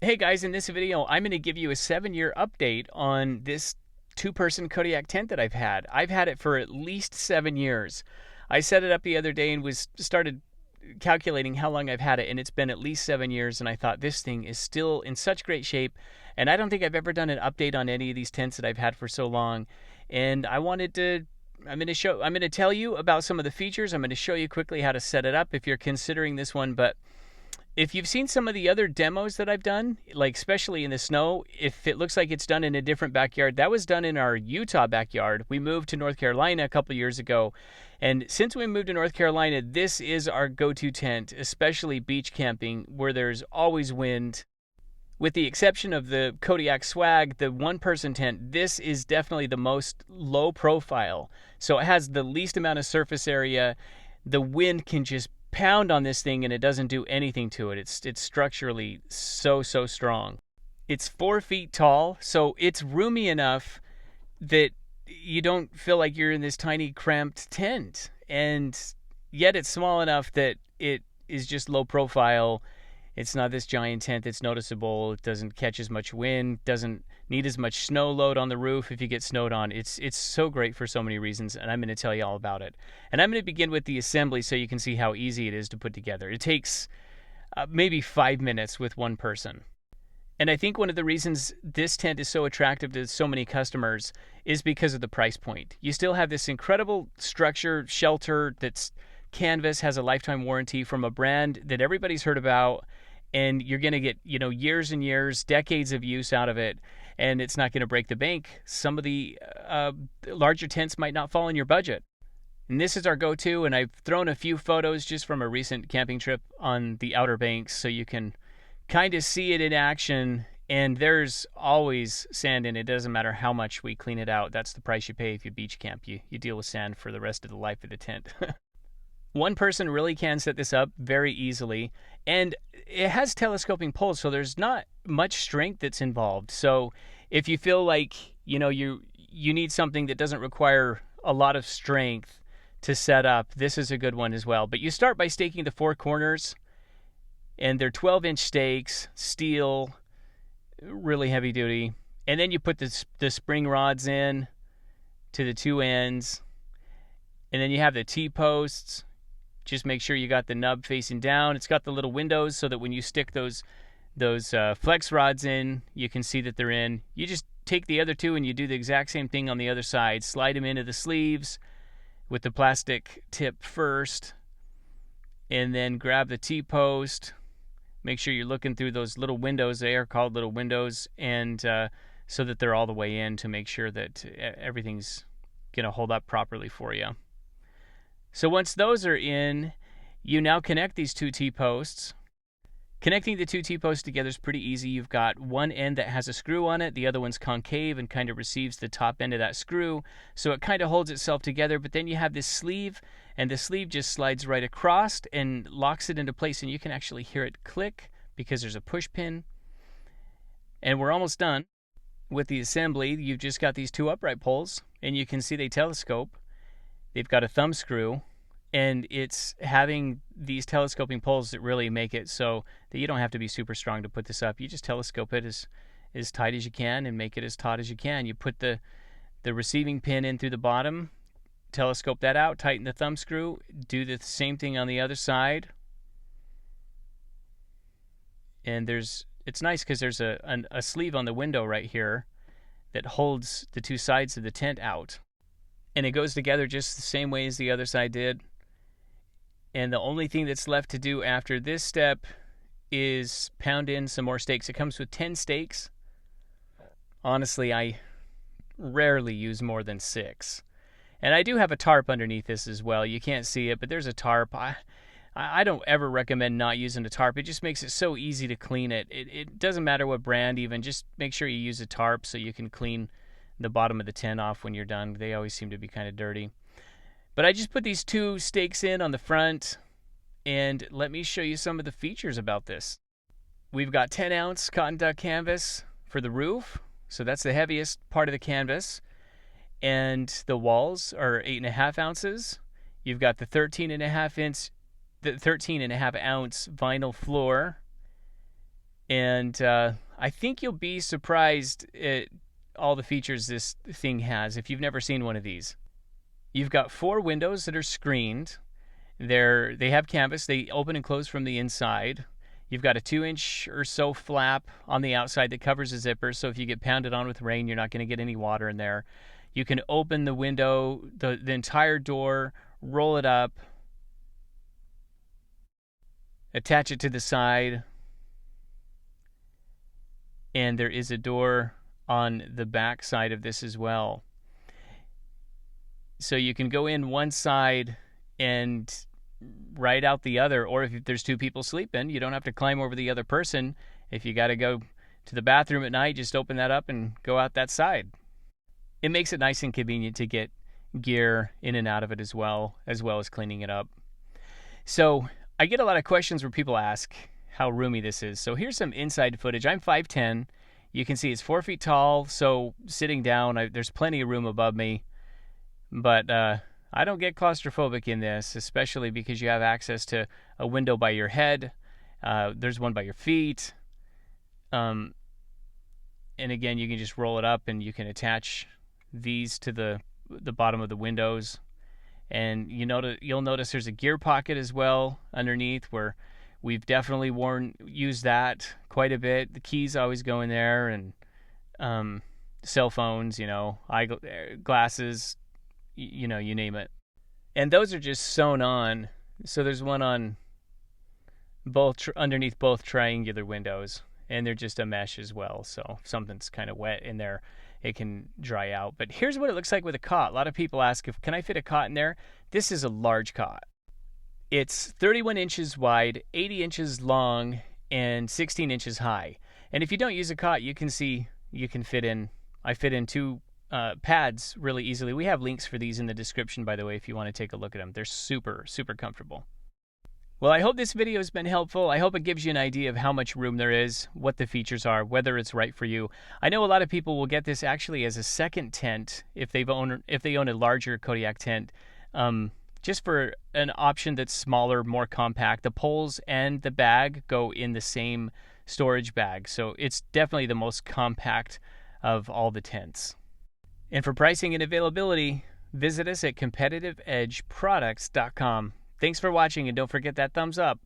Hey guys, in this video, I'm going to give you a 7-year update on this two-person Kodiak tent that I've had. I've had it for at least 7 years. I set it up the other day and was started calculating how long I've had it, and it's been at least 7 years. And I thought this thing is still in such great shape, and I don't think I've ever done an update on any of these tents that I've had for so long. And I wanted to. I'm going to tell you about some of the features. I'm going to show you quickly how to set it up if you're considering this one, but if you've seen some of the other demos that I've done, like especially in the snow, if it looks like it's done in a different backyard, that was done in our Utah backyard. We moved to North Carolina a couple years ago. And since we moved to North Carolina, this is our go-to tent, especially beach camping where there's always wind. With the exception of the Kodiak Swag, the one-person tent, this is definitely the most low profile. So it has the least amount of surface area. The wind can just pound on this thing and it doesn't do anything to it. It's structurally so strong. It's 4 feet tall, so it's roomy enough that you don't feel like you're in this tiny cramped tent, and yet it's small enough that it is just low profile. It's not this giant tent that's noticeable. It doesn't catch as much wind, doesn't need as much snow load on the roof if you get snowed on. It's so great for so many reasons, and I'm going to tell you all about it. And I'm going to begin with the assembly so you can see how easy it is to put together. It takes maybe 5 minutes with one person. And I think one of the reasons this tent is so attractive to so many customers is because of the price point. You still have this incredible structure, shelter that's canvas, has a lifetime warranty from a brand that everybody's heard about, and you're going to get, years and years, decades of use out of it, and it's not going to break the bank. Some of the larger tents might not fall in your budget. And this is our go-to, and I've thrown a few photos just from a recent camping trip on the Outer Banks so you can kind of see it in action. And there's always sand in it. It doesn't matter how much we clean it out. That's the price you pay if you beach camp. You deal with sand for the rest of the life of the tent. One person really can set this up very easily, and it has telescoping poles, so there's not much strength that's involved. So if you feel like you need something that doesn't require a lot of strength to set up, this is a good one as well. But you start by staking the four corners, and they're 12-inch stakes, steel, really heavy duty. And then you put the spring rods in to the two ends, and then you have the T-posts. Just make sure you got the nub facing down. It's got the little windows so that when you stick those flex rods in, you can see that they're in. You just take the other two and you do the exact same thing on the other side. Slide them into the sleeves with the plastic tip first, and then grab the T-post. Make sure you're looking through those little windows. They are called little windows, and so that they're all the way in to make sure that everything's going to hold up properly for you. So once those are in, you now connect these two T-posts. Connecting the two T-posts together is pretty easy. You've got one end that has a screw on it. The other one's concave and kind of receives the top end of that screw. So it kind of holds itself together. But then you have this sleeve, and the sleeve just slides right across and locks it into place. And you can actually hear it click because there's a push pin. And we're almost done with the assembly. You've just got these two upright poles, and you can see they telescope. They've got a thumb screw, and it's having these telescoping poles that really make it so that you don't have to be super strong to put this up. You just telescope it as tight as you can and make it as taut as you can. You put the receiving pin in through the bottom, telescope that out, tighten the thumb screw, do the same thing on the other side. And it's nice because there's a sleeve on the window right here that holds the two sides of the tent out. And it goes together just the same way as the other side did. And the only thing that's left to do after this step is pound in some more stakes. It comes with 10 stakes. Honestly, I rarely use more than 6. And I do have a tarp underneath this as well. You can't see it, but there's a tarp. I don't ever recommend not using a tarp. It just makes it so easy to clean it. It doesn't matter what brand even. Just make sure you use a tarp so you can clean the bottom of the tent off when you're done. They always seem to be kind of dirty. But I just put these two stakes in on the front, and let me show you some of the features about this. We've got 10-ounce cotton duck canvas for the roof, so that's the heaviest part of the canvas, and the walls are 8.5 ounces. You've got the 13.5 ounce vinyl floor, And I think you'll be surprised at all the features this thing has if you've never seen one of these. You've got 4 windows that are screened. They have canvas. They open and close from the inside. You've got a 2-inch or so flap on the outside that covers the zipper, so if you get pounded on with rain, you're not going to get any water in there. You can open the window, the entire door, roll it up, attach it to the side, and there is a door on the back side of this as well. So you can go in one side and right out the other, or if there's 2 people sleeping, you don't have to climb over the other person. If you got to go to the bathroom at night, just open that up and go out that side. It makes it nice and convenient to get gear in and out of it as well as cleaning it up. So I get a lot of questions where people ask how roomy this is. So here's some inside footage. I'm 5'10". You can see it's 4 feet tall, so sitting down, there's plenty of room above me. But I don't get claustrophobic in this, especially because you have access to a window by your head. There's one by your feet. And again, you can just roll it up and you can attach these to the bottom of the windows. And you'll notice there's a gear pocket as well underneath, where we've definitely used that quite a bit. The keys always go in there, and cell phones, glasses, you name it. And those are just sewn on. So there's one on underneath both triangular windows, and they're just a mesh as well. So if something's kind of wet in there, it can dry out. But here's what it looks like with a cot. A lot of people ask, can I fit a cot in there? This is a large cot. It's 31 inches wide, 80 inches long, and 16 inches high. And if you don't use a cot, you can see I fit in 2 pads really easily. We have links for these in the description, by the way, if you want to take a look at them. They're super, super comfortable. Well, I hope this video has been helpful. I hope it gives you an idea of how much room there is, what the features are, whether it's right for you. I know a lot of people will get this actually as a second tent if they own a larger Kodiak tent, just for an option that's smaller, more compact. The poles and the bag go in the same storage bag, so it's definitely the most compact of all the tents. And for pricing and availability, visit us at competitiveedgeproducts.com. Thanks for watching, and don't forget that thumbs up.